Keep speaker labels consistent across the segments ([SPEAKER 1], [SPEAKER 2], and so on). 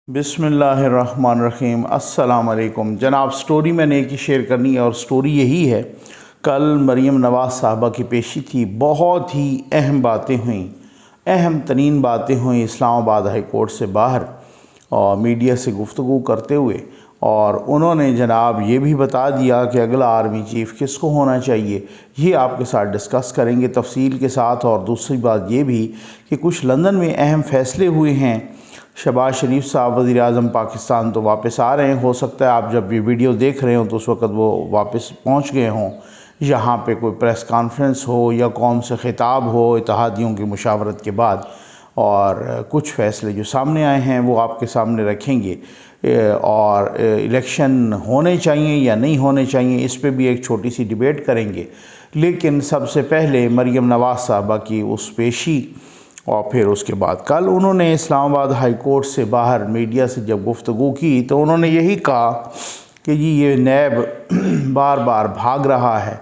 [SPEAKER 1] बिस्मिल्लाहिर्रहमानिर्रहीम। अस्सलाम वालेकुम जनाब। स्टोरी मैंने एक ही शेयर करनी है और स्टोरी यही है। कल मरीम नवाज़ साहबा की पेशी थी। बहुत ही अहम बातें हुई, अहम तरीन बातें हुई इस्लामाबाद हाई कोर्ट से बाहर और मीडिया से गुफ्तगू करते हुए। और उन्होंने जनाब ये भी बता दिया कि अगला आर्मी चीफ़ किसको होना चाहिए। ये आपके साथ डिस्कस करेंगे तफसील के साथ। और दूसरी बात ये भी कि कुछ लंदन में अहम फ़ैसले हुए हैं। शहबाज शरीफ साहब वज़ीर आज़म पाकिस्तान तो वापस आ रहे हैं। हो सकता है आप जब ये वीडियो देख रहे हो तो उस वक़्त वो वापस पहुंच गए हों। यहाँ पे कोई प्रेस कॉन्फ्रेंस हो या कौम से ख़िताब हो इत्तेहादियों की मुशावरत के बाद, और कुछ फ़ैसले जो सामने आए हैं वो आपके सामने रखेंगे। और इलेक्शन होने चाहिए या नहीं होने चाहिए इस पे भी एक छोटी सी डिबेट करेंगे। लेकिन सबसे पहले मरीम नवाज़ साहबा की उस पेशी और फिर उसके बाद कल उन्होंने इस्लामाबाद हाई कोर्ट से बाहर मीडिया से जब गुफ्तगू की तो उन्होंने यही कहा कि जी ये नैब बार बार भाग रहा है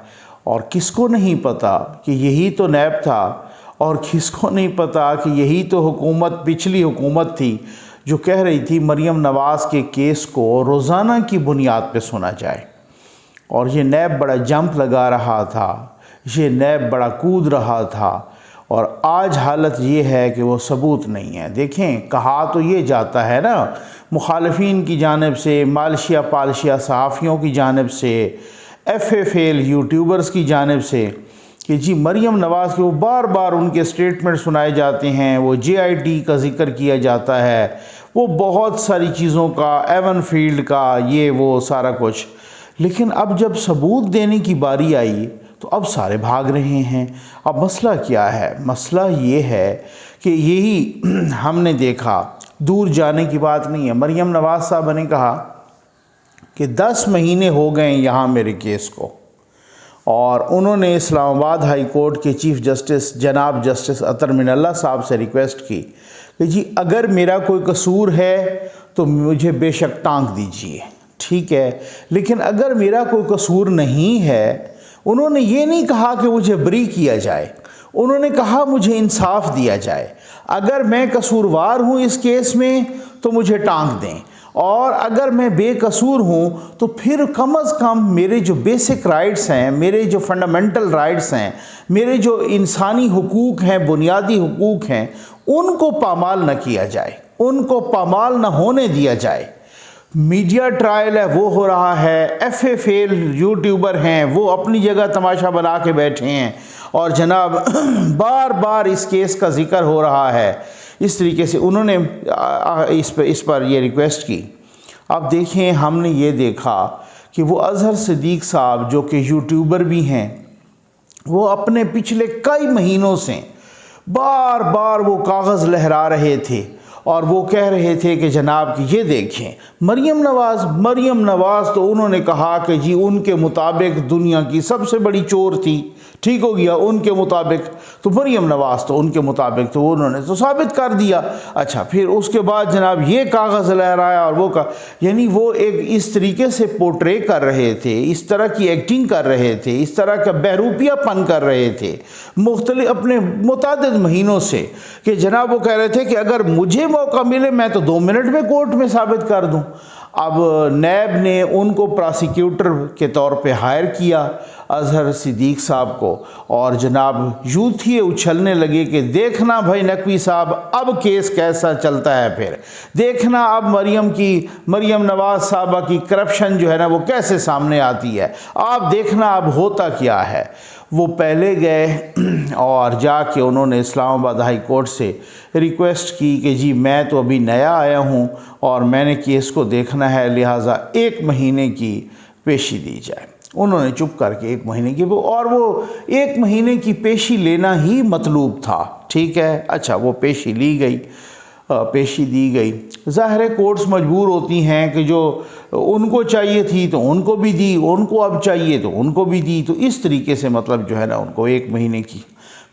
[SPEAKER 1] और किसको नहीं पता कि यही तो नैब था, और किसको नहीं पता कि यही तो हुकूमत, पिछली हुकूमत थी जो कह रही थी मरीम नवाज़ के केस को रोज़ाना की बुनियाद पे सुना जाए। और ये नैब बड़ा जंप लगा रहा था, ये नैब बड़ा कूद रहा था, और आज हालत ये है कि वो सबूत नहीं है। देखें, कहा तो ये जाता है ना मुखालफीन की जानिब से, मालशिया पालशिया सहाफ़ियों की जानिब से, FFL यूट्यूबर्स की जानिब से कि जी मरीम नवाज़ के वो बार बार उनके स्टेटमेंट सुनाए जाते हैं, वो JIT का जिक्र किया जाता है, वो बहुत सारी चीज़ों का, एवन फील्ड का, ये वो सारा कुछ। लेकिन अब जब सबूत देने की बारी आई तो अब सारे भाग रहे हैं। अब मसला क्या है? मसला ये है कि यही हमने देखा, दूर जाने की बात नहीं है। मरीम नवाज़ साहब ने कहा कि 10 महीने हो गए यहाँ मेरे केस को, और उन्होंने इस्लामाबाद हाई कोर्ट के चीफ़ जस्टिस जनाब जस्टिस अतर मिनल्ला साहब से रिक्वेस्ट की कि जी अगर मेरा कोई कसूर है तो मुझे बेशक टांग दीजिए, ठीक है, लेकिन अगर मेरा कोई कसूर नहीं है, उन्होंने ये नहीं कहा कि मुझे बरी किया जाए, उन्होंने कहा मुझे इंसाफ दिया जाए। अगर मैं कसूरवार हूँ इस केस में तो मुझे टांग दें, और अगर मैं बेकसूर हूँ तो फिर कम अज़ कम मेरे जो बेसिक राइट्स हैं, मेरे जो फंडामेंटल राइट्स हैं, मेरे जो इंसानी हुकूक हैं, बुनियादी हुकूक हैं, उनको पामाल न किया जाए, उनको पामाल न होने दिया जाए। मीडिया ट्रायल है वो हो रहा है, FFL यूट्यूबर हैं वो अपनी जगह तमाशा बना के बैठे हैं, और जनाब बार बार इस केस का जिक्र हो रहा है। इस तरीके से उन्होंने इस पर ये रिक्वेस्ट की। अब देखें, हमने ये देखा कि वो अज़हर सिद्दीक़ साहब जो कि यूट्यूबर भी हैं, वो अपने पिछले कई महीनों से बार बार वो कागज़ लहरा रहे थे और वो कह रहे थे कि जनाब कि ये देखें मरीम नवाज़ तो उन्होंने कहा कि जी उनके मुताबिक दुनिया की सबसे बड़ी चोर थी, ठीक हो गया, उनके मुताबिक तो मरीम नवाज़ तो उनके मुताबिक तो उन्होंने तो साबित कर दिया। अच्छा, फिर उसके बाद जनाब ये कागज़ लहराया और वो का, यानी वो एक इस तरीके से पोर्ट्रे कर रहे थे, इस तरह की एक्टिंग कर रहे थे, इस तरह का बहरूपियापन कर रहे थे मुख्तलिफ अपने मुतादिद महीनों से, कि जनाब वो कह रहे थे कि अगर मुझे मौका मिले मैं तो 2 मिनट में कोर्ट में साबित कर दूं। अब नैब ने उनको प्रोसिक्यूटर के तौर पे हायर किया, अज़हर सिद्दीक़ साहब को, और जनाब यूँ थी उछलने लगे कि देखना भाई नकवी साहब अब केस कैसा चलता है, फिर देखना अब मरीम नवाज़ साहबा की करप्शन जो है ना वो कैसे सामने आती है, आप देखना अब होता क्या है। वो पहले गए और जाके उन्होंने इस्लामाबाद हाई कोर्ट से रिक्वेस्ट की कि जी मैं तो अभी नया आया हूँ और मैंने केस को देखना है, लिहाजा 1 महीने की पेशी दी जाए। उन्होंने चुप करके 1 महीने की, और वो 1 महीने की पेशी लेना ही मतलूब था, ठीक है। अच्छा, वो पेशी ली गई, पेशी दी गई। ज़ाहिर कोर्ट्स मजबूर होती हैं कि जो उनको चाहिए थी तो उनको भी दी, उनको अब चाहिए तो उनको भी दी, तो इस तरीके से मतलब जो है ना उनको 1 महीने की।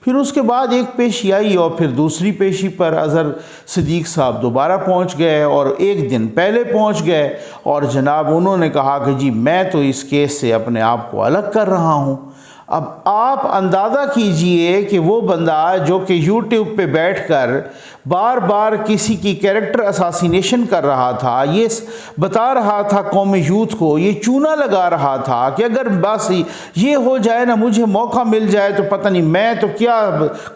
[SPEAKER 1] फिर उसके बाद एक पेशी आई और फिर दूसरी पेशी पर अज़हर सिद्दीक़ साहब दोबारा पहुंच गए और 1 दिन पहले पहुंच गए, और जनाब उन्होंने कहा कि जी मैं तो इस केस से अपने आप को अलग कर रहा हूं। अब आप अंदाज़ा कीजिए कि वो बंदा जो कि यूट्यूब पे बैठकर बार बार किसी की कैरेक्टर असासिनेशन कर रहा था, ये बता रहा था कौम यूथ को, ये चूना लगा रहा था कि अगर बस ये हो जाए ना, मुझे मौका मिल जाए तो पता नहीं मैं तो क्या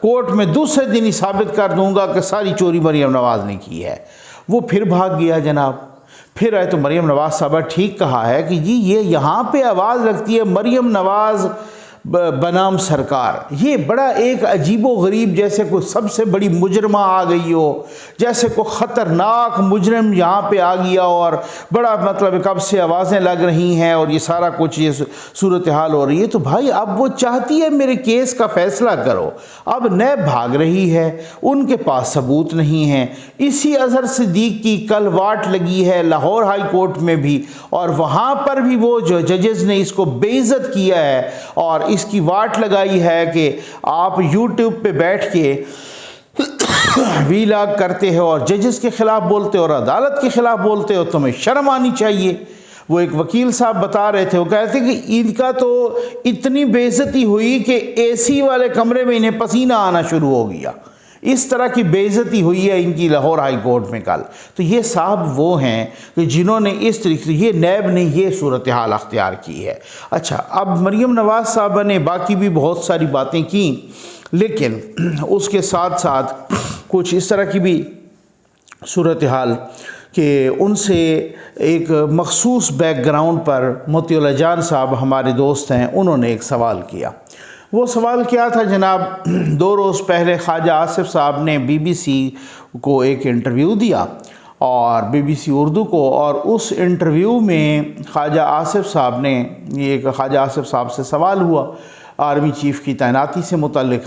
[SPEAKER 1] कोर्ट में दूसरे दिन ही साबित कर दूंगा कि सारी चोरी मरियम नवाज़ ने की है। वो फिर भाग गया जनाब। फिर आए तो मरियम नवाज़ साहबा ठीक कहा है कि जी ये यहाँ पे आवाज़ लगती है मरियम नवाज़ बनाम सरकार। ये बड़ा एक अजीबो गरीब, जैसे कोई सबसे बड़ी मुजरमा आ गई हो, जैसे कोई ख़तरनाक मुजरम यहाँ पे आ गया और बड़ा मतलब कब से आवाज़ें लग रही हैं और ये सारा कुछ ये सूरत हाल हो रही है। तो भाई अब वो चाहती है मेरे केस का फ़ैसला करो। अब नैब भाग रही है, उनके पास सबूत नहीं है। इसी अज़हर सिद्दीक़ की कल वाट लगी है लाहौर हाई कोर्ट में भी, और वहाँ पर भी वो जो जजेस ने इसको बेइज्जत किया है और इसकी वाट लगाई है कि आप YouTube पे बैठ के वीलॉग करते हो और जजेस के ख़िलाफ़ बोलते हो और अदालत के ख़िलाफ़ बोलते हो, तुम्हें शर्म आनी चाहिए। वो एक वकील साहब बता रहे थे, वो कहते कि इनका तो इतनी बेइज्जती हुई कि AC वाले कमरे में इन्हें पसीना आना शुरू हो गया। इस तरह की बेइज्जती हुई है इनकी लाहौर हाई कोर्ट में कल। तो ये साहब वो हैं कि जिन्होंने इस तरीके से, ये नैब ने ये सूरत हाल अख्तियार की है। अच्छा, अब मरियम नवाज़ साहबा ने बाकी भी बहुत सारी बातें की, लेकिन उसके साथ साथ कुछ इस तरह की भी सूरत हाल कि उनसे एक मखसूस बैकग्राउंड पर मोतीउल्लाह जान साहब हमारे दोस्त हैं, उन्होंने एक सवाल किया। वो सवाल क्या था जनाब, 2 रोज़ पहले ख्वाजा आसिफ साहब ने BBC को एक इंटरव्यू दिया और BBC उर्दू को, और उस इंटरव्यू में ख्वाजा आसिफ साहब ने ख्वाजा आसिफ साहब से सवाल हुआ आर्मी चीफ़ की तैनाती से मुतल्लिक़।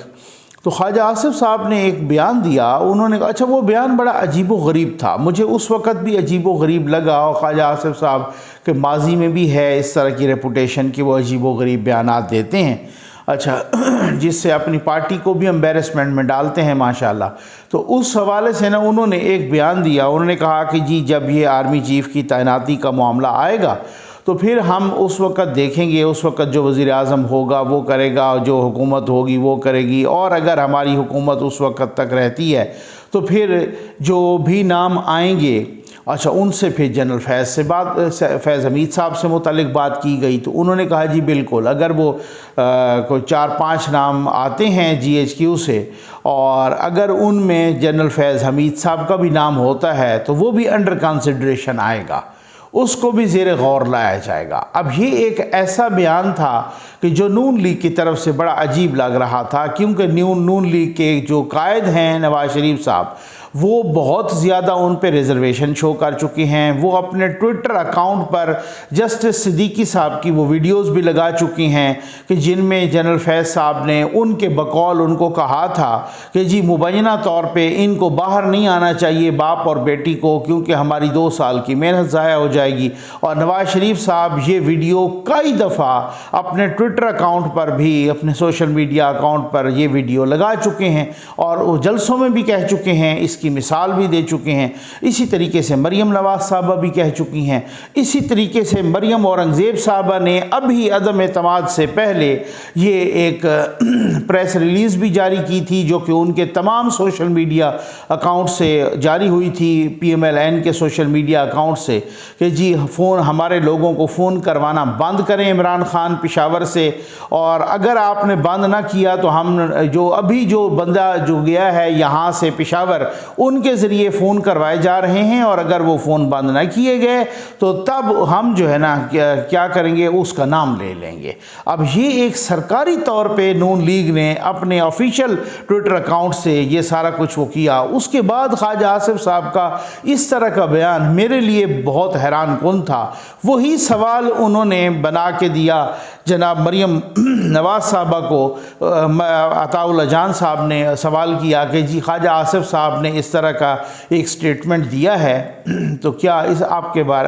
[SPEAKER 1] तो ख्वाजा आसिफ साहब ने एक बयान दिया। उन्होंने कहा, अच्छा वो बयान बड़ा अजीबो गरीब था, मुझे उस वक़्त भी अजीबो गरीब लगा, और ख्वाजा आसिफ साहब के माजी में भी है इस तरह की रेपुटेशन कि वो अजीबो गरीब बयानात देते हैं, अच्छा जिससे अपनी पार्टी को भी एम्बेरसमेंट में डालते हैं माशाल्लाह। तो उस हवाले से ना उन्होंने एक बयान दिया। उन्होंने कहा कि जी जब ये आर्मी चीफ़ की तैनाती का मामला आएगा तो फिर हम उस वक़्त देखेंगे, उस वक़्त जो वज़ीर आज़म होगा वो करेगा, जो हुकूमत होगी वो करेगी, और अगर हमारी हुकूमत उस वक़्त तक रहती है तो फिर जो भी नाम आएंगे, अच्छा उनसे फिर जनरल फैज़ हमीद साहब से मुतल्लिक़ बात की गई। तो उन्होंने कहा जी बिल्कुल, अगर वो कोई 4-5 नाम आते हैं GHQ से और अगर उनमें जनरल फैज़ हमीद साहब का भी नाम होता है तो वो भी अंडर कंसिडरेशन आएगा, उसको भी ज़ेर गौर लाया जाएगा। अब ये एक ऐसा बयान था कि जो नून लीग की तरफ से बड़ा अजीब लग रहा था, क्योंकि नून लीग के जो कायद हैं नवाज़ शरीफ साहब, वो बहुत ज़्यादा उन पे रिजर्वेशन शो कर चुके हैं। वो अपने ट्विटर अकाउंट पर जस्टिस सिद्दीकी साहब की वो वीडियोस भी लगा चुके हैं कि जिनमें जनरल फैज़ साहब ने उनके बकौल उनको कहा था कि जी मुबैना तौर पे इनको बाहर नहीं आना चाहिए, बाप और बेटी को, क्योंकि हमारी 2 साल की मेहनत ज़ाया हो जाएगी। और नवाज़ शरीफ साहब ये वीडियो कई दफ़ा अपने ट्विटर अकाउंट पर भी, अपने सोशल मीडिया अकाउंट पर ये वीडियो लगा चुके हैं और वो जलसों में भी कह चुके हैं, इसकी मिसाल भी दे चुके हैं। इसी तरीके से मरियम नवाज़ साहबा भी कह चुकी हैं। इसी तरीके से मरियम औरंगज़ेब साहबा ने अभी अदम एतमाद से पहले ये एक प्रेस रिलीज़ भी जारी की थी, जो कि उनके तमाम सोशल मीडिया अकाउंट से जारी हुई थी, PMLN के सोशल मीडिया अकाउंट से, कि जी फ़ोन, हमारे लोगों को फ़ोन करवाना बंद करें इमरान ख़ान पेशावर से, और अगर आपने बंद ना किया तो हम जो बंदा जो गया है यहाँ से पेशावर, उनके ज़रिए फ़ोन करवाए जा रहे हैं, और अगर वो फ़ोन बंद ना किए गए तो तब हम जो है ना क्या करेंगे, उसका नाम ले लेंगे। अब ये एक सरकारी तौर पे नून लीग ने अपने ऑफिशियल ट्विटर अकाउंट से ये सारा कुछ वो किया। उसके बाद ख्वाजा आसिफ साहब का इस तरह का बयान मेरे लिए बहुत हैरान कुन था। वही सवाल उन्होंने बना के दिया जनाब मरियम नवाज़ साहबा को। अताउल्लाह जान साहब ने सवाल किया कि जी ख्वाजा आसिफ साहब ने इस तरह का एक स्टेटमेंट दिया है, तो क्या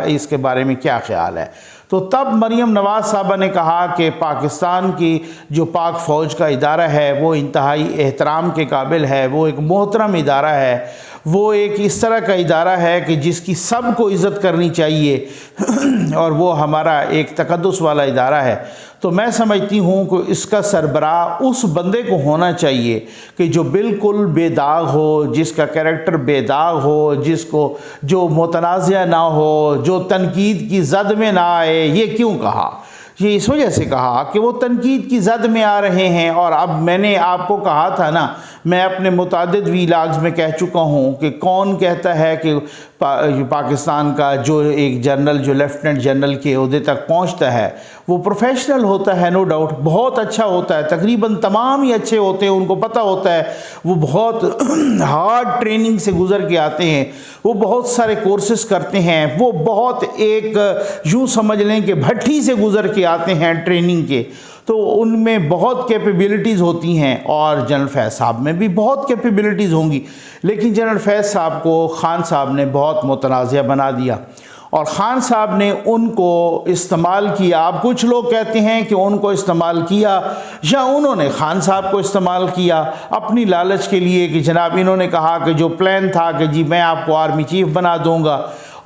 [SPEAKER 1] इसके बारे में क्या ख्याल है। तो तब मरियम नवाज़ साहबा ने कहा कि पाकिस्तान की जो पाक फ़ौज का इदारा है वो इंतहाई एहतराम के काबिल है, वो एक मोहतरम इदारा है, वो एक इस तरह का इदारा है कि जिसकी सबको इज़्ज़त करनी चाहिए और वो हमारा एक तकद्दुस वाला इदारा है। तो मैं समझती हूँ कि इसका सरबराह उस बंदे को होना चाहिए कि जो बिल्कुल बेदाग हो, जिसका कैरेक्टर बेदाग हो, जिसको जो मुतनाज़ा ना हो, जो तनकीद की जद में ना आए। ये क्यों कहा? ये इस वजह से कहा कि वो तनकीद की जद में आ रहे हैं। और अब मैंने आपको कहा था ना, मैं अपने मुतादिद वीलाग्स में कह चुका हूँ कि कौन कहता है कि पाकिस्तान का जो एक जनरल जो लेफ्टिनेंट जनरल के ओहदे तक पहुँचता है वो प्रोफेशनल होता है, नो डाउट बहुत अच्छा होता है, तकरीबन तमाम ही अच्छे होते हैं, उनको पता होता है, वो बहुत हार्ड ट्रेनिंग से गुज़र के आते हैं, वो बहुत सारे कोर्सेज करते हैं, वो बहुत एक यूँ समझ लें कि भट्टी से गुज़र के आते हैं ट्रेनिंग के, तो उनमें बहुत कैपेबिलिटीज़ होती हैं। और जनरल फैज़ साहब में भी बहुत कैपेबिलिटीज़ होंगी, लेकिन जनरल फैज़ साहब को खान साहब ने बहुत मुतनाज़ा बना दिया और ख़ान साहब ने उनको इस्तेमाल किया। अब कुछ लोग कहते हैं कि उनको इस्तेमाल किया या उन्होंने ख़ान साहब को इस्तेमाल किया अपनी लालच के लिए कि जनाब इन्होंने कहा कि जो प्लान था कि जी मैं आपको आर्मी चीफ़ बना दूंगा।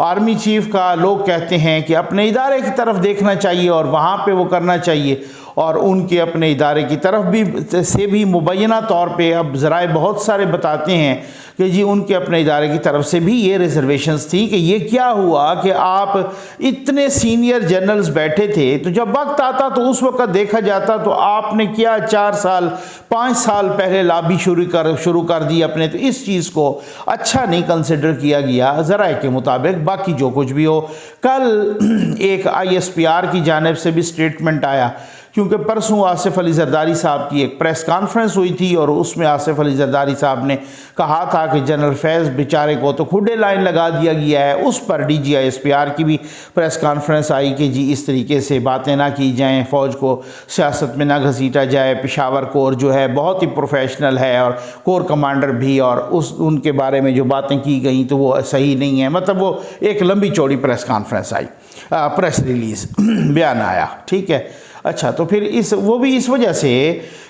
[SPEAKER 1] आर्मी चीफ़ का लोग कहते हैं कि अपने इदारे की तरफ देखना चाहिए और वहाँ पे वो करना चाहिए, और उनके अपने इदारे की तरफ भी से भी मुबैना तौर पे अब ज़राए बहुत सारे बताते हैं कि जी उनके अपने इदारे की तरफ से भी ये रिजर्वेशंस थी कि ये क्या हुआ कि आप इतने सीनियर जनरल्स बैठे थे, तो जब वक्त आता तो उस वक्त देखा जाता तो आपने क्या 4 साल 5 साल पहले लॉबी शुरू कर दी अपने, तो इस चीज़ को अच्छा नहीं कंसिडर किया गया ज़राए के मुताबिक। बाकी जो कुछ भी हो, कल एक ISPR की जानिब से भी स्टेटमेंट आया, क्योंकि परसों आसिफ अली जरदारी साहब की एक प्रेस कॉन्फ्रेंस हुई थी और उसमें आसिफ अली जरदारी साहब ने कहा था कि जनरल फैज़ बेचारे को तो खुडे लाइन लगा दिया गया है। उस पर DG ISPR की भी प्रेस कॉन्फ्रेंस आई कि जी इस तरीके से बातें ना की जाएं, फ़ौज को सियासत में ना घसीटा जाए, पेशावर कोर जो है बहुत ही प्रोफेशनल है और कोर कमांडर भी, और उनके बारे में जो बातें की गई तो वो सही नहीं है। मतलब वो एक लंबी चौड़ी प्रेस कॉन्फ्रेंस आई, प्रेस रिलीज़ बयान आया, ठीक है। अच्छा, तो फिर वो भी इस वजह से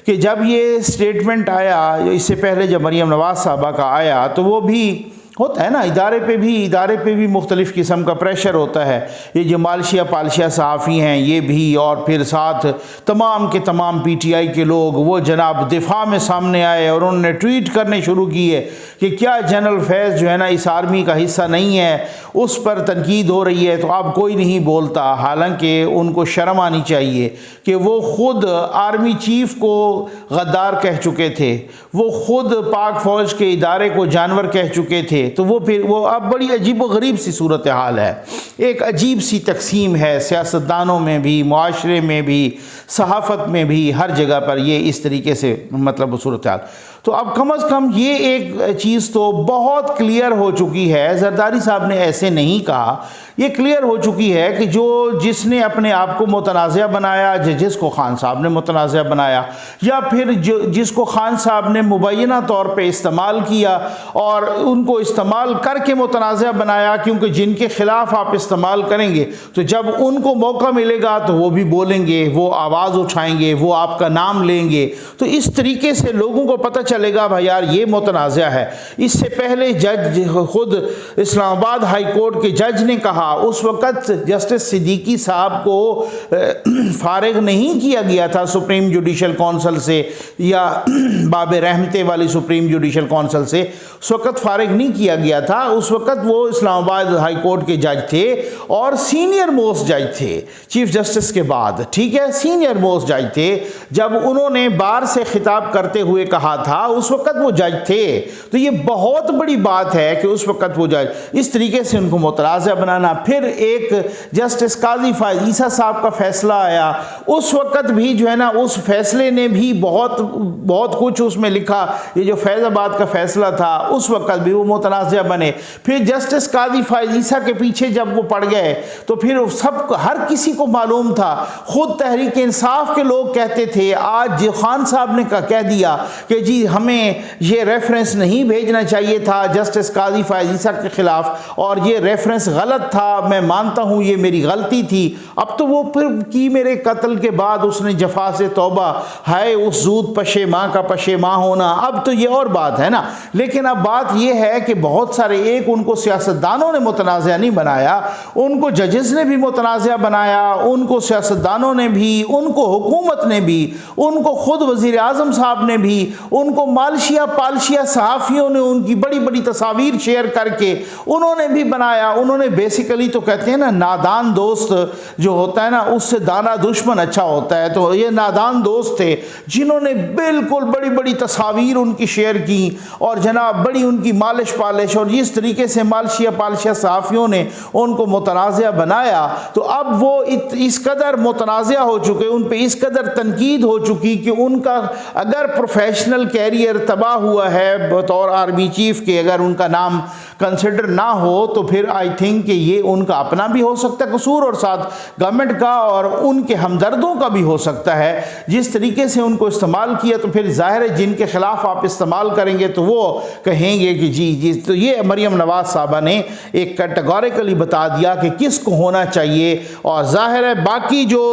[SPEAKER 1] कि जब ये स्टेटमेंट आया, इससे पहले जब मरियम नवाज़ साहबा का आया, तो वो भी होता है ना, इदारे पे भी मुख्तलिफ़ किस्म का प्रेशर होता है। ये जो मालशिया पालशिया सहाफ़ी हैं ये भी, और फिर साथ तमाम के तमाम PTI के लोग वो जनाब दिफा में सामने आए और उन्होंने ट्वीट करने शुरू किए कि क्या जनरल फैज़ जो है ना इस आर्मी का हिस्सा नहीं है, उस पर तनकीद हो रही है तो अब कोई नहीं बोलता। हालांकि उनको शर्म आनी चाहिए कि वो ख़ुद आर्मी चीफ़ को गद्दार कह चुके थे, वो ख़ुद पाक फ़ौज के इदारे को जानवर कह चुके थे, तो वो फिर वो अब बड़ी अजीब व गरीब सी सूरत हाल है। एक अजीब सी तकसीम है सियासतदानों में भी, मुआशरे में भी, सहाफ़त में भी, हर जगह पर ये इस तरीके से मतलब सूरत हाल। तो अब कम अज़ कम ये एक चीज़ तो बहुत क्लियर हो चुकी है, जरदारी साहब ने ऐसे नहीं कहा, ये क्लियर हो चुकी है कि जिसने अपने आप को मुतनाज़ा बनाया, जिसको ख़ान साहब ने मुतनाज़ा बनाया, या फिर जिसको ख़ान साहब ने मुबैना तौर पे इस्तेमाल किया और उनको इस्तेमाल करके मुतनाज़ा बनाया, क्योंकि जिनके ख़िलाफ़ आप इस्तेमाल करेंगे तो जब उनको मौका मिलेगा तो वो भी बोलेंगे, वो आवाज़ उठाएंगे, वो आपका नाम लेंगे, तो इस तरीके से लोगों को पता चलेगा भाई यार ये मुतनाज़ा है। इससे पहले जज खुद इस्लामाबाद हाई कोर्ट के जज ने कहा, उस वक़्त जस्टिस सिद्दीकी साहब को फारिग नहीं किया गया था सुप्रीम जुडिशल काउंसिल से या बाब रहमते वाली सुप्रीम जुडिशल काउंसिल से, उस वक़्त फारिग नहीं किया गया था। उस वक़्त वो इस्लामाबाद हाई कोर्ट के जज थे और सीनियर मोस्ट जज थे चीफ जस्टिस के बाद, ठीक है, सीनियर मोस्ट जज थे। जब उन्होंने बार से खिताब करते हुए कहा था उस वक़्त वो जज थे, तो ये बहुत बड़ी बात है कि उस वक़्त वो जज इस तरीके से उनको मुतनाज़ा बनाना। फिर एक जस्टिस काजी फायद ईसा साहब का फैसला आया, उस वक़्त भी जो है ना उस फैसले ने भी बहुत कुछ उसमें लिखा। ये जो फैज़ाबाद का फैसला था उस वक़्त भी वो मुतनाज़ा बने। फिर जस्टिस काजी फायद ईसा के पीछे जब वो पड़ गए तो फिर हर किसी को मालूम था, खुद तहरीक इंसाफ के लोग कहते थे, आज ख़ान साहब ने कह दिया कि जी हमें ये रेफरेंस नहीं भेजना चाहिए था जस्टिस काजी फ़ायज़ ईसा के ख़िलाफ़, और ये रेफरेंस गलत था, मैं मानता हूँ ये मेरी गलती थी। अब तो वो फिर की मेरे कत्ल के बाद उसने जफा से तौबा, है उस जूद पशेमां का पशेमां होना, अब तो ये और बात है ना। लेकिन अब बात ये है कि बहुत सारे, एक उनको सियासतदानों ने मुतनाज़ा नहीं बनाया, उनको जजेस ने भी मुतनाज़ा बनाया, उनको सियासतदानों ने भी, उनको हुकूमत ने भी, उनको खुद वज़ीर आज़म साहब ने भी, उनको मालशिया पालशिया सहाफ़ियों ने उनकी बड़ी बड़ी तस्वीर शेयर करके उन्होंने भी बनाया। उन्होंने बेसिकली तो कहते हैं ना, नादान दोस्त जो होता है ना उससे दाना दुश्मन अच्छा होता है, तो ये नादान दोस्त थे जिन्होंने बिल्कुल बड़ी बड़ी तस्वीर उनकी शेयर की और जनाब बड़ी उनकी मालिश पालिश, और जिस तरीके से मालशिया पालशिया सहाफ़ियों ने उनको मुतनाज़ा बनाया, तो अब वो इस कदर मुतनाज़ा हो चुके, उन पर इस कदर तनकीद हो चुकी कि उनका अगर प्रोफेशनल कैरियर तबाह हुआ है बतौर आर्मी चीफ के, अगर उनका नाम कंसिडर ना हो तो फिर आई थिंक कि ये उनका अपना भी हो सकता है कसूर, और साथ गवर्नमेंट का और उनके हमदर्दों का भी हो सकता है। जिस तरीके से उनको इस्तेमाल किया, तो फिर जाहिर है जिनके ख़िलाफ़ आप इस्तेमाल करेंगे तो वो कहेंगे कि जी जी। तो ये मरियम नवाज़ साहबा ने एक कैटेगोरिकली बता दिया कि किसको होना चाहिए, और जाहिर है बाकी जो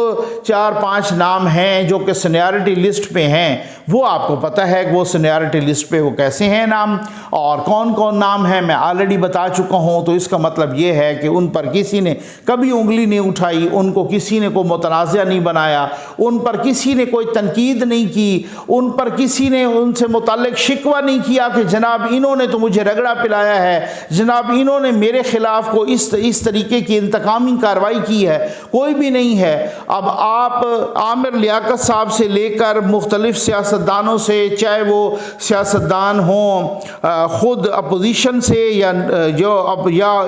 [SPEAKER 1] 4-5 नाम हैं जो कि सीनियरिटी लिस्ट पे हैं, वो आपको पता है कि वो सीनियरिटी लिस्ट पे वो कैसे हैं नाम, और कौन कौन नाम है मैं ऑलरेडी बता चुका हूँ। तो इसका मतलब ये है कि उन पर किसी ने कभी उंगली नहीं उठाई, उनको किसी ने कोई मुतनाज़ा नहीं बनाया, उन पर किसी ने कोई तनकीद नहीं की, उन पर किसी ने उनसे मुताल्लिक शिकवा नहीं किया कि जनाब इन्होंने तो मुझे रगड़ा पिलाया है, जनाब इन्होंने मेरे ख़िलाफ़ को इस तरीके की इंतकामी कार्रवाई की है, कोई भी नहीं है। अब आप आमिर लियाकत साहब से लेकर मुख्तलिफ सियासतदानों से, चाहे वो सियासतदान हों ख़ुद अपोजिशन से या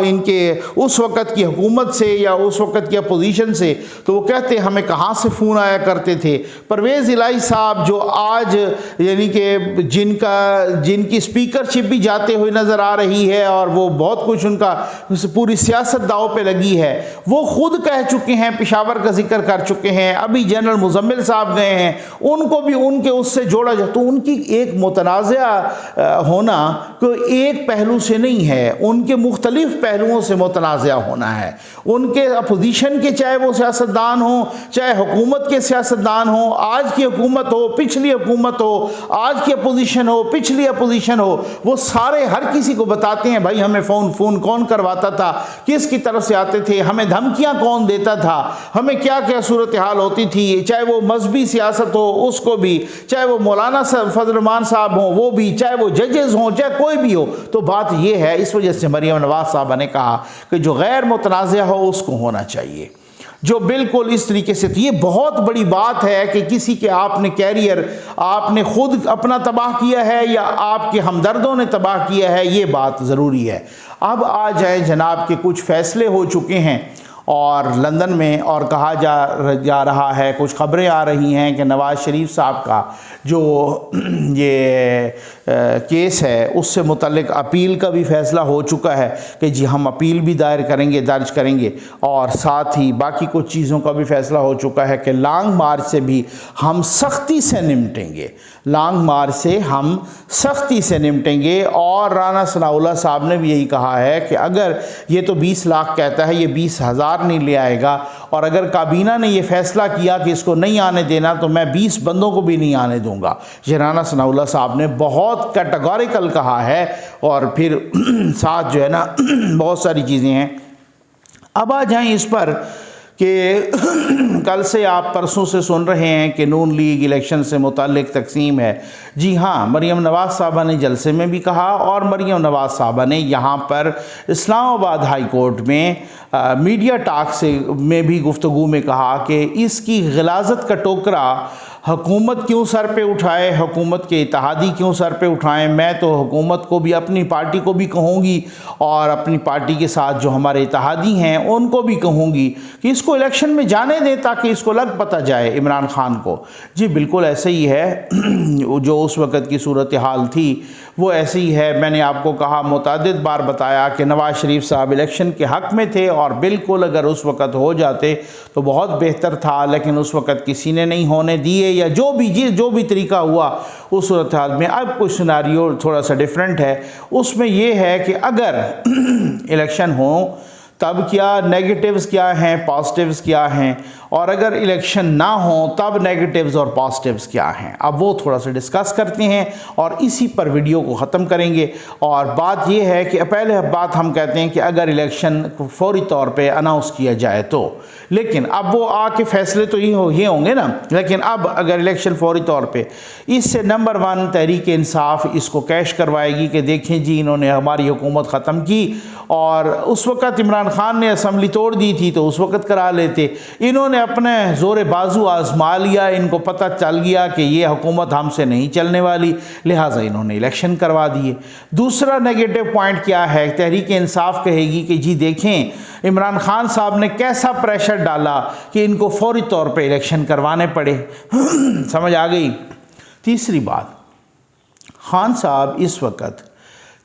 [SPEAKER 1] इनके उस वक़्त की हुकूमत से या उस वक़्त की अपोजिशन से, तो वो कहते हमें कहाँ से फ़ोन आया करते थे। परवेज़ इलाही साहब जो आज यानी कि जिनकी स्पीकरशिप भी जाते हुए नज़र आ रही है और वो बहुत कुछ उनका पूरी सियासत दाव पे लगी है, वो ख़ुद कह चुके हैं, पेशावर का जिक्र कर चुके हैं। अभी जनरल मुजम्मिल साहब गए हैं, उनको भी उनके उससे जोड़ा जाए। तो उनकी एक मुतनाज़ा होना कोई एक पहलू से नहीं है, उनके मुख्तलिफ पहलुओं से मुतनाज़ा होना है। उनके अपोजिशन के, चाहे वो सियासतदान हो, चाहे हुकूमत के सियासतदान हो, आज की हुकूमत हो, पिछली हुकूमत हो, आज की अपोजिशन हो, पिछली अपोजिशन हो, वो सारे हर किसी को बताते हैं भाई हमें फ़ोन कौन करवाता था, किसकी तरफ से आते थे, हमें धमकियाँ कौन देता था, हमें क्या क्या सूरत हाल होती थी, चाहे वो मजहबी सियासत हो उसको भी, चाहे वो मौलाना फजलरहमान साहब हों वो भी, चाहे वो जजेस हों, चाहे कोई भी हो। तो बात ये है, इस वजह से मरियम नवाज़ साहबा ने कहा कि जो गैर मुतनाज़ा हो उसको होना चाहिए, जो बिल्कुल इस तरीके से। तो ये बहुत बड़ी बात है कि किसी के आपने कैरियर आपने खुद अपना तबाह किया है या आपके हमदर्दों ने तबाह किया है, ये बात ज़रूरी है। अब आ जाए जनाब के कुछ फ़ैसले हो चुके हैं और लंदन में, और कहा जा रहा है, कुछ ख़बरें आ रही हैं कि नवाज़ शरीफ साहब का जो ये केस है उससे मुतल्लिक अपील का भी फ़ैसला हो चुका है कि जी हम अपील भी दर्ज करेंगे, और साथ ही बाकी कुछ चीज़ों का भी फ़ैसला हो चुका है कि लॉन्ग मार्च से भी हम सख्ती से निपटेंगे, लॉन्ग मार्च से हम सख्ती से निपटेंगे। और राना सनाउल्लाह साहब ने भी यही कहा है कि अगर ये तो 20 लाख कहता है, ये 20,000 नहीं ले आएगा, और अगर काबीना ने ये फ़ैसला किया कि इसको नहीं आने देना तो मैं 20 बंदों को भी नहीं आने दूंगा। ये राना सनाउल्लाह साहब ने बहुत कैटेगोरिकल कहा है, और फिर साथ जो है ना बहुत सारी चीज़ें हैं। अब आ जाएं इस पर कि कल से आप परसों से सुन रहे हैं कि नून लीग इलेक्शन से मुताल्लिक तकसीम है। जी हाँ, मरियम नवाज़ साहबा ने जलसे में भी कहा, और मरियम नवाज़ साहबा ने यहाँ पर इस्लामाबाद हाई कोर्ट में मीडिया टॉक में भी गुफ्तगू में कहा कि इसकी ग़िलाज़त का टोकरा हुकूमत क्यों सर पे उठाए, हुकूमत के इत्तेहादी क्यों सर पे उठाएं। मैं तो हुकूमत को भी, अपनी पार्टी को भी कहूँगी, और अपनी पार्टी के साथ जो हमारे इत्तेहादी हैं उनको भी कहूँगी कि इसको इलेक्शन में जाने दें ताकि इसको लग पता जाए इमरान खान को। जी बिल्कुल ऐसे ही है, जो उस वक़्त की सूरत हाल थी वो ऐसे ही है। मैंने आपको कहा, मुतअद्दिद बार बताया कि नवाज़ शरीफ साहब इलेक्शन के हक़ में थे, और बिल्कुल अगर उस वक़्त हो जाते तो बहुत बेहतर था, लेकिन उस वक़्त किसी ने नहीं होने दिए। या जो भी तरीका हुआ उस सूरत हाल में। अब कुछ सिनारियो थोड़ा सा डिफरेंट है, उसमें ये है कि अगर इलेक्शन हो तब क्या नेगेटिव्स क्या हैं, पॉजिटिव्स क्या हैं, और अगर इलेक्शन ना हो तब नेगेटिव्स और पॉजिटिव्स क्या हैं। अब वो थोड़ा सा डिस्कस करते हैं और इसी पर वीडियो को ख़त्म करेंगे। और बात ये है कि पहले बात हम कहते हैं कि अगर इलेक्शन फौरी तौर पे अनाउंस किया जाए तो, लेकिन अब वो आके फैसले तो ये होंगे ना, लेकिन अब अगर इलेक्शन फौरी तौर पे, इससे नंबर 1 तहरीक इंसाफ इसको कैश करवाएगी कि देखें जी इन्होंने हमारी हुकूमत ख़त्म की, और उस वक़्त इमरान खान ने असम्बली तोड़ दी थी तो उस वक़्त करा लेते, इन्होंने अपने ज़ोर बाजू आजमा लिया, इनको पता चल गया कि ये हुकूमत हमसे नहीं चलने वाली, लिहाजा इन्होंने इलेक्शन करवा दिए। दूसरा नेगेटिव पॉइंट क्या है, तहरीक इंसाफ कहेगी कि जी देखें इमरान खान साहब ने कैसा प्रेशर डाला कि इनको फौरी तौर पे इलेक्शन करवाने पड़े। समझ आ गई। तीसरी बात, खान साहब इस वक्त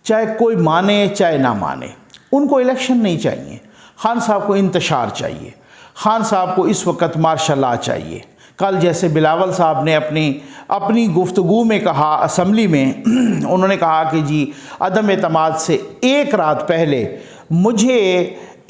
[SPEAKER 1] चाहे कोई माने चाहे ना माने उनको इलेक्शन नहीं चाहिए, खान साहब को इंतशार चाहिए, खान साहब को इस वक्त मार्शल लॉ चाहिए। कल जैसे बिलावल साहब ने अपनी गुफ्तगू में कहा असम्बली में, उन्होंने कहा कि जी अदम एतमाद से एक रात पहले मुझे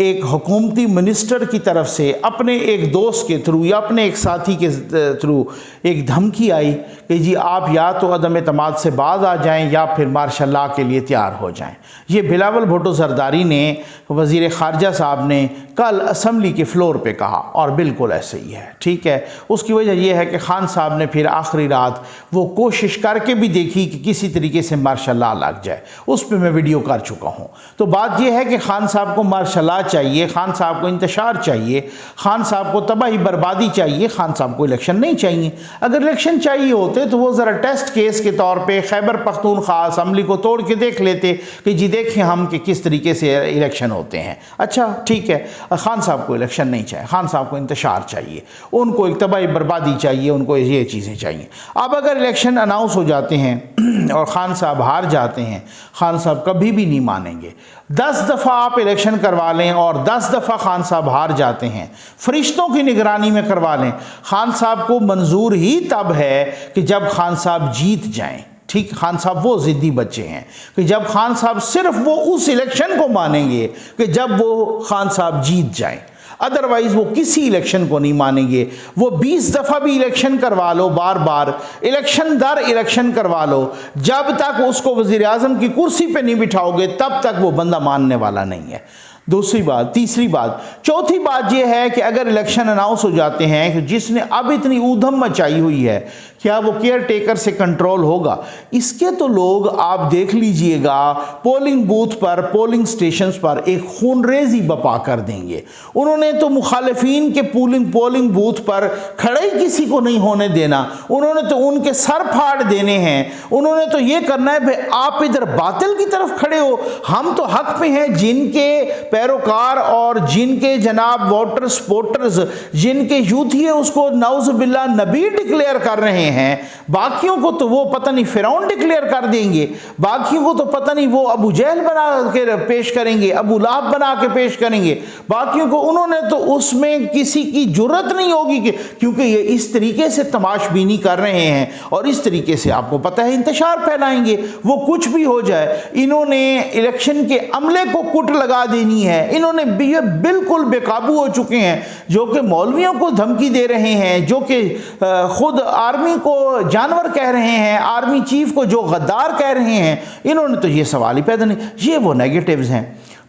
[SPEAKER 1] एक हुकूमती मिनिस्टर की तरफ से अपने एक दोस्त के थ्रू या अपने एक साथी के थ्रू एक धमकी आई कि जी आप या तो अदम एतमाद से बाज आ जाएं या फिर मार्शल लॉ के लिए तैयार हो जाएं। ये बिलावल भुट्टो जरदारी ने, वज़ीर ख़ारजा साहब ने कल असम्बली के फ्लोर पे कहा, और बिल्कुल ऐसे ही है। ठीक है, उसकी वजह यह है कि खान साहब ने फिर आखिरी रात वो कोशिश करके भी देखी कि किसी तरीके से मार्शल लॉ लग जाए, उस पर मैं वीडियो कर चुका हूँ। तो बात यह है कि खान साहब को मार्शल लॉ चाहिए, खान साहब को इंतशार चाहिए, खान साहब को तबाही बर्बादी चाहिए, खान साहब को इलेक्शन नहीं चाहिए। अगर इलेक्शन चाहिए होते तो वो ज़रा टेस्ट केस के तौर पे खैबर पख्तूनख्वा असम्बली को तोड़ के देख लेते कि जी देखें हम कि किस तरीके से इलेक्शन होते हैं। अच्छा ठीक है, खान साहब को इलेक्शन नहीं चाहिए, खान साहब को इंतशार चाहिए, उनको एक तबाही बर्बादी चाहिए, उनको ये चीज़ें चाहिए। अब अगर इलेक्शन अनाउंस हो जाते हैं और खान साहब हार जाते हैं, खान साहब कभी भी नहीं मानेंगे। 10 दफ़ा आप इलेक्शन करवा लें और 10 दफ़ा खान साहब हार जाते हैं, फरिश्तों की निगरानी में करवा लें, खान साहब को मंजूर ही तब है कि जब खान साहब जीत जाएं। ठीक, खान साहब वो ज़िद्दी बच्चे हैं कि जब खान साहब सिर्फ वो उस इलेक्शन को मानेंगे कि जब वो खान साहब जीत जाएं, अदरवाइज़ वो किसी इलेक्शन को नहीं मानेंगे। वो 20 दफ़ा भी इलेक्शन करवा लो, बार बार इलेक्शन दर इलेक्शन करवा लो, जब तक उसको वज़ीर आज़म की कुर्सी पे नहीं बिठाओगे तब तक वो बंदा मानने वाला नहीं है। दूसरी बात, तीसरी बात, चौथी बात यह है कि अगर इलेक्शन अनाउंस हो जाते हैं कि जिसने अब इतनी ऊधम मचाई हुई है, क्या वो केयर टेकर से कंट्रोल होगा? इसके तो लोग आप देख लीजिएगा पोलिंग बूथ पर, पोलिंग स्टेशंस पर एक खूनरेजी बपा कर देंगे। उन्होंने तो मुखालिफिन के पोलिंग बूथ पर खड़े ही किसी को नहीं होने देना, उन्होंने तो उनके सर फाड़ देने हैं, उन्होंने तो ये करना है भाई आप इधर बातिल की तरफ खड़े हो, हम तो हक पे हैं। जिनके पैरोकार और जिनके जनाब वोटर सपोर्टर्स, जिनके यूथी है उसको नाउज़ुबिल्लाह नबी डिक्लेयर कर रहे हैं, बाकियों को तो वो पता नहीं फिरौन डिक्लेयर कर देंगे, बाकियों को तो पता नहीं वो अबू जहल बना के पेश करेंगे, अबू लहब बना के पेश करेंगे, बाकियों को उन्होंने तो उसमें किसी की जुर्रत नहीं होगी कि, क्योंकि ये इस तरीके से तमाशबीनी कर रहे हैं और इस तरीके से आपको पता है इंतशार फैलाएंगे। वो कुछ भी हो जाए, इन्होंने इलेक्शन के अमले को कुट लगा देनी है, इन्होंने बिल्कुल बेकाबू हो चुके हैं, जो कि मौलवियों को धमकी दे रहे हैं, जो कि खुद आर्मी को जानवर कह रहे हैं, आर्मी चीफ को जो गद्दार कह रहे हैं, इन्होंने तो ये सवाल ही पैदा नहीं। ये वो नेगेटिव्स हैं।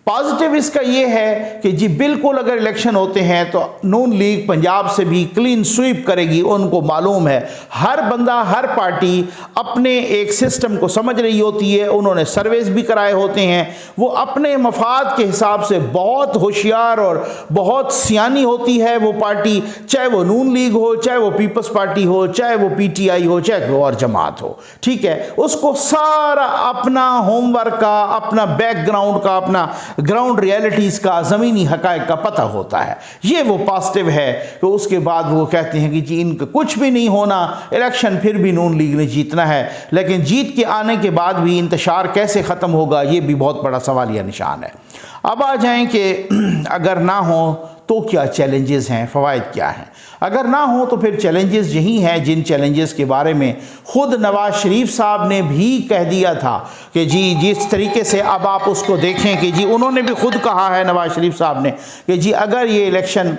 [SPEAKER 1] पॉजिटिव इसका ये है कि जी बिल्कुल अगर इलेक्शन होते हैं तो नून लीग पंजाब से भी क्लीन स्वीप करेगी। उनको मालूम है हर बंदा, हर पार्टी अपने एक सिस्टम को समझ रही होती है, उन्होंने सर्वेस भी कराए होते हैं, वो अपने मफाद के हिसाब से बहुत होशियार और बहुत सियानी होती है वो पार्टी, चाहे वो नून लीग हो, चाहे वो पीपल्स पार्टी हो, चाहे वो PTI हो, चाहे कोई और जमात हो। ठीक है, उसको सारा अपना होमवर्क का, अपना बैकग्राउंड का, अपना ग्राउंड रियलिटीज़ का, ज़मीनी हक़ाइक़ का पता होता है। ये वो पॉजिटिव है कि उसके बाद वो कहते हैं कि जी इनका कुछ भी नहीं होना, इलेक्शन फिर भी नून लीग ने जीतना है, लेकिन जीत के आने के बाद भी इंतशार कैसे ख़त्म होगा ये भी बहुत बड़ा सवालिया निशान है। अब आ जाएं कि अगर ना हो तो क्या चैलेंजेस हैं, फ़वाइद क्या हैं। अगर ना हो तो फिर चैलेंजेस यही हैं जिन चैलेंजेस के बारे में ख़ुद नवाज़ शरीफ साहब ने भी कह दिया था कि जी जिस तरीके से अब आप उसको देखें कि जी उन्होंने भी खुद कहा है नवाज़ शरीफ साहब ने कि जी अगर ये इलेक्शन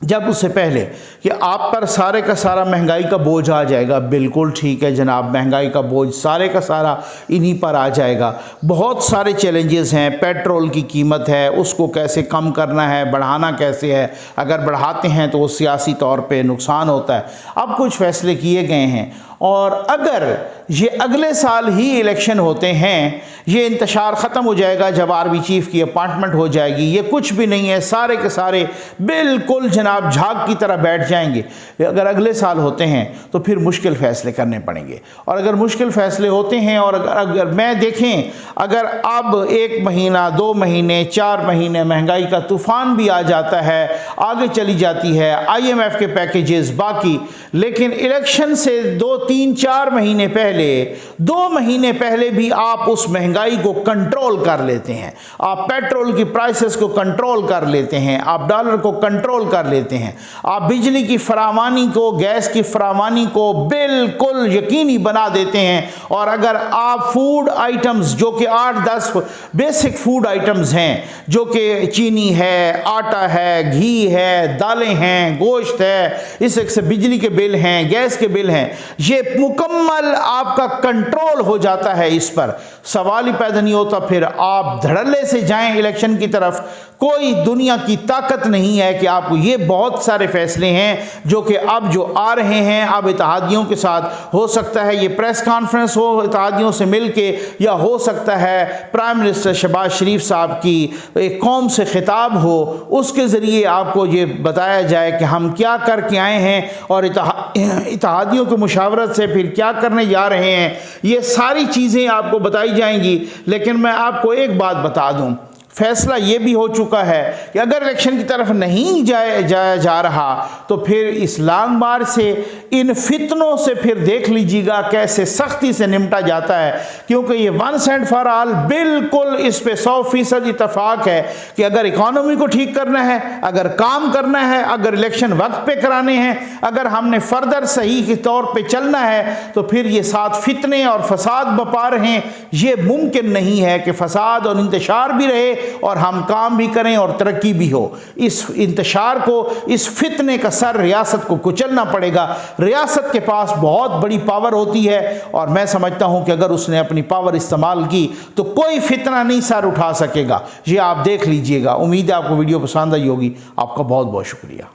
[SPEAKER 1] जब उससे पहले कि आप पर सारे का सारा महंगाई का बोझ आ जाएगा, बिल्कुल ठीक है जनाब, महंगाई का बोझ सारे का सारा इन्हीं पर आ जाएगा। बहुत सारे चैलेंजेस हैं, पेट्रोल की कीमत है उसको कैसे कम करना है, बढ़ाना कैसे है, अगर बढ़ाते हैं तो वो सियासी तौर पे नुकसान होता है। अब कुछ फैसले किए गए हैं और अगर ये अगले साल ही इलेक्शन होते हैं, ये इंतशार ख़त्म हो जाएगा जब आर्मी चीफ़ की अपॉइंटमेंट हो जाएगी, ये कुछ भी नहीं है, सारे के सारे बिल्कुल जनाब झाग की तरह बैठ जाएंगे। अगर अगले साल होते हैं तो फिर मुश्किल फ़ैसले करने पड़ेंगे और अगर मुश्किल फ़ैसले होते हैं और अगर मैं देखें अगर अब 1 महीना 2 महीने 4 महीने महंगाई का तूफ़ान भी आ जाता है, आगे चली जाती है IMF के पैकेजेस बाकी, लेकिन इलेक्शन से 2 3 4 महीने पहले 2 महीने पहले भी आप उस महंगाई को कंट्रोल कर लेते हैं, आप पेट्रोल की प्राइसेस को कंट्रोल कर लेते हैं, आप डॉलर को कंट्रोल कर लेते हैं, आप बिजली की फरावानी को, गैस की फरावानी को बिल्कुल यकीनी बना देते हैं। और अगर आप फूड आइटम्स जो कि 8-10 बेसिक फूड आइटम्स हैं जो कि चीनी है, आटा है, घी है, दालें हैं, गोश्त है, इस से बिजली के बिल हैं, गैस के बिल हैं, ये मुकम्मल आपका कंट्रोल हो जाता है, इस पर सवाल ही पैदा नहीं होता। फिर आप धड़ल्ले से जाएं इलेक्शन की तरफ, कोई दुनिया की ताकत नहीं है कि आपको ये बहुत सारे फैसले हैं जो कि अब जो आ रहे हैं, अब इत्तेहादियों के साथ हो सकता है ये प्रेस कॉन्फ्रेंस हो इत्तेहादियों से मिल के, या हो सकता है प्राइम मिनिस्टर शहबाज शरीफ साहब की एक कौम से खिताब हो, उसके ज़रिए आपको ये बताया जाए कि हम क्या करके आए हैं और इत्तेहादियों की मुशावरत से फिर क्या करने जा रहे हैं। ये सारी चीज़ें आपको बताई जाएंगी। लेकिन मैं आपको एक बात बता दूं, फैसला ये भी हो चुका है कि अगर इलेक्शन की तरफ नहीं जाया जा रहा तो फिर इस लॉन्ग मार्च से, इन फितनों से फिर देख लीजिएगा कैसे सख्ती से निपटा जाता है, क्योंकि ये वंस एंड फॉर ऑल बिल्कुल इस पे 100% इतफाक है कि अगर इकॉनमी को ठीक करना है, अगर काम करना है, अगर इलेक्शन वक्त पे कराने हैं, अगर हमने फर्दर सही के तौर पे चलना है तो फिर ये साथ फितने और फसाद बपा रहे हैं, ये मुमकिन नहीं है कि फसाद और इंतशार भी रहे और हम काम भी करें और तरक्की भी हो। इस इंतशार को, इस फितने का सर रियासत को कुचलना पड़ेगा। रियासत के पास बहुत बड़ी पावर होती है और मैं समझता हूं कि अगर उसने अपनी पावर इस्तेमाल की तो कोई फितना नहीं सर उठा सकेगा। ये आप देख लीजिएगा। उम्मीद है आपको वीडियो पसंद आई होगी। आपका बहुत बहुत शुक्रिया।